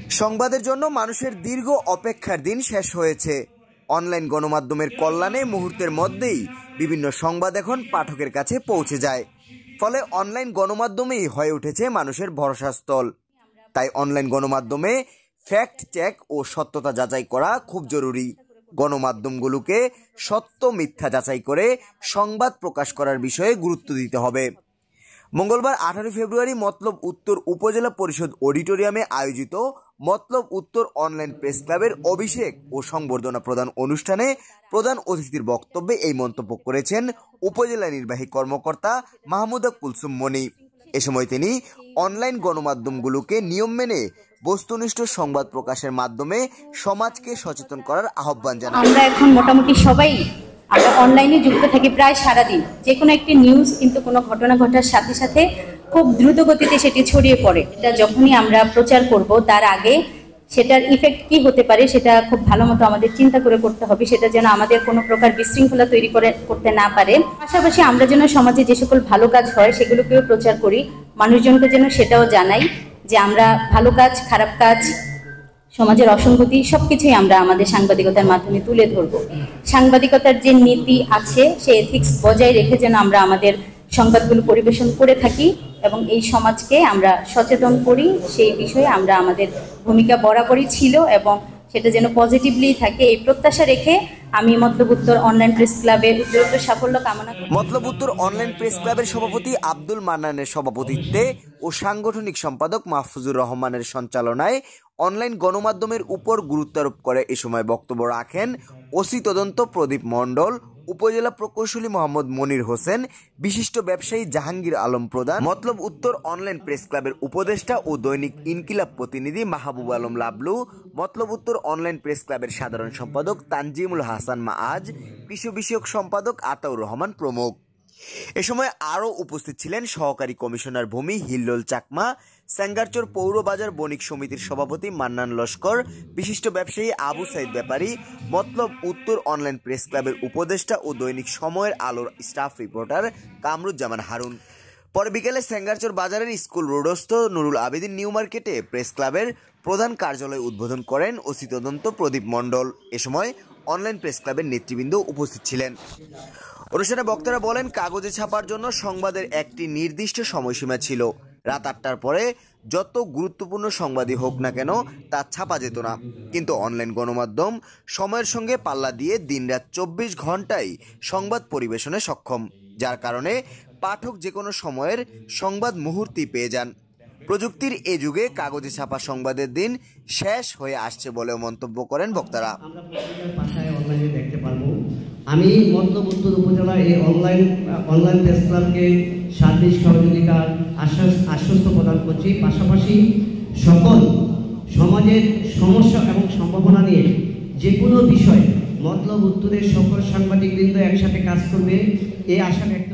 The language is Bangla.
সংবাদের জন্য মানুষের দীর্ঘ অপেক্ষার দিন শেষ হয়েছে। অনলাইন গণমাধ্যমের কল্যাণে মুহূর্তের মধ্যেই বিভিন্ন সংবাদ এখন পাঠকের কাছে পৌঁছে যায়। ফলে অনলাইন গণমাধ্যমেই হয়ে উঠেছে মানুষের ভরসাস্থল। তাই অনলাইন গণমাধ্যমে ফ্যাক্ট চেক ও সত্যতা যাচাই করা খুব জরুরি। গণমাধ্যমগুলোকে সত্য মিথ্যা যাচাই করে সংবাদ প্রকাশ করার বিষয়ে গুরুত্ব দিতে হবে। মঙ্গলবার 18 ফেব্রুয়ারি মতলব উত্তর উপজেলা পরিষদ অডিটোরিয়ামে আয়োজিত মতলব উত্তর অনলাইন প্রেস ক্লাবের অভিষেক ও সংবর্ধনা প্রদান অনুষ্ঠানে প্রধান অতিথির বক্তব্যে এই মন্তব্য করেছেন উপজেলা নির্বাহী কর্মকর্তা মাহমুদা কুলসুম মনি। এ সময় তিনি অনলাইন গণমাধ্যমগুলোকে নিয়ম মেনে বস্তুনিষ্ঠ সংবাদ প্রকাশের মাধ্যমে সমাজকে সচেতন করার আহ্বান জানান। আমরা এখন মোটামুটি সবাই আমরা অনলাইনে যুক্ত থাকি প্রায় সারাদিন। যে কোনো একটি নিউজ কিন্তু কোনো ঘটনা ঘটার সাথে সাথে খুব দ্রুত গতিতে সেটি ছড়িয়ে পড়ে। এটা যখনই আমরা প্রচার করব তার আগে সেটার ইফেক্ট কি হতে পারে সেটা খুব ভালো মতো আমাদের চিন্তা করে করতে হবে, সেটা যেন আমাদের কোনো প্রকার বিশৃঙ্খলা তৈরি করতে না পারে। পাশাপাশি আমরা যেন সমাজে যে সকল ভালো কাজ হয় সেগুলোকেও প্রচার করি, মানুষজনকে যেন সেটাও জানাই যে আমরা ভালো কাজ, খারাপ কাজ, সমাজের অসঙ্গতি সবকিছুই আমরা আমাদের সাংবাদিকতার মাধ্যমে তুলে ধরব। সাংবাদিকতার যে নীতি আছে সে এথিক্স বজায় রেখে যেন আমরা আমাদের সংবাদগুলো পরিবেশন করে থাকি এবং এই সমাজকে আমরা সচেতন করি, সেই বিষয়ে আমরা আমাদের ভূমিকা বরাবরই ছিল এবং সেটা যেন পজিটিভলি থাকে এই প্রত্যাশা রেখে আমি মতলব উত্তর অনলাইন প্রেস ক্লাবের উত্তরোত্তর সাফল্য কামনা করি। মতলব উত্তর অনলাইন প্রেস ক্লাবের সভাপতি আব্দুল মান্নানের সভাপতিত্বে ও সাংগঠনিক সম্পাদক মাহফুজুর রহমানের সঞ্চালনায় অনলাইন গণমাধ্যমের উপর গুরুত্ব আরোপ করে এ সময় বক্তব্য রাখেন ওসি তদন্ত প্রদীপ মণ্ডল, উপজেলা প্রকৌশলী মোহাম্মদ মনির হোসেন, বিশিষ্ট ব্যবসায়ী জাহাঙ্গীর আলম প্রধান, মতলব উত্তর অনলাইন প্রেস ক্লাবের উপদেষ্টা ও দৈনিক ইনকিলাব প্রতিনিধি মাহবুব আলম লাবলু, মতলব উত্তর অনলাইন প্রেস ক্লাবের সাধারণ সম্পাদক তানজিমুল হাসান মাআজ, কৃষি বিষয়ক সম্পাদক আতাউর রহমান প্রমুখ। এ সময় আরও উপস্থিত ছিলেন সহকারী কমিশনার ভূমি হিল্লোল চাকমা, স্যাঙ্গারচর পৌর বাজার বণিক সমিতির সভাপতি মান্নান লস্কর, বিশিষ্ট ব্যবসায়ী আবু সাইদ ব্যাপারী, মতলব উত্তর অনলাইন প্রেস ক্লাবের উপদেষ্টা ও দৈনিক সময়ের আলোর স্টাফ রিপোর্টার কামরুজ্জামান হারুন। পরে বিকেলে স্যাঙ্গারচর বাজারের স্কুল রোডস্থ নুরুল আবেদিন নিউ মার্কেটে প্রেস ক্লাবের প্রধান কার্যালয় উদ্বোধন করেন ওসি তদন্ত প্রদীপ মণ্ডল। এ সময় অনলাইন প্রেস ক্লাবের নেতৃবৃন্দ উপস্থিত ছিলেন। অনুষ্ঠানে বক্তারা বলেন, কাগজে ছাপার জন্য সংবাদের একটি নির্দিষ্ট সময়সীমা ছিল। রাত 8টার পরে যত গুরুত্বপূর্ণ সংবাদই হোক না কেন তা ছাপা যেত না। কিন্তু অনলাইন গণমাধ্যম সময়ের সঙ্গে পাল্লা দিয়ে দিনরাত 24 ঘন্টায় সংবাদ পরিবেশনে সক্ষম, যার কারণে পাঠক যে কোনো সময়ের সংবাদ মুহূর্তেই পেয়ে যান। প্রযুক্তির এ যুগে কাগজে ছাপা সংবাদের দিন শেষ হয়ে আসছে বলেও মন্তব্য করেন বক্তারা। আমি মতলব উত্তর উপজেলার এই অনলাইন প্রেস ক্লাবকে সার্বিক সহযোগিতার আশ্বস্ত প্রদান করছি। পাশাপাশি সকল সমাজের সমস্যা এবং সম্ভাবনা নিয়ে যে কোনো বিষয় মতলব উত্তরের সকল সাংবাদিকবৃন্দ একসাথে কাজ করবে এই আশা ব্যক্ত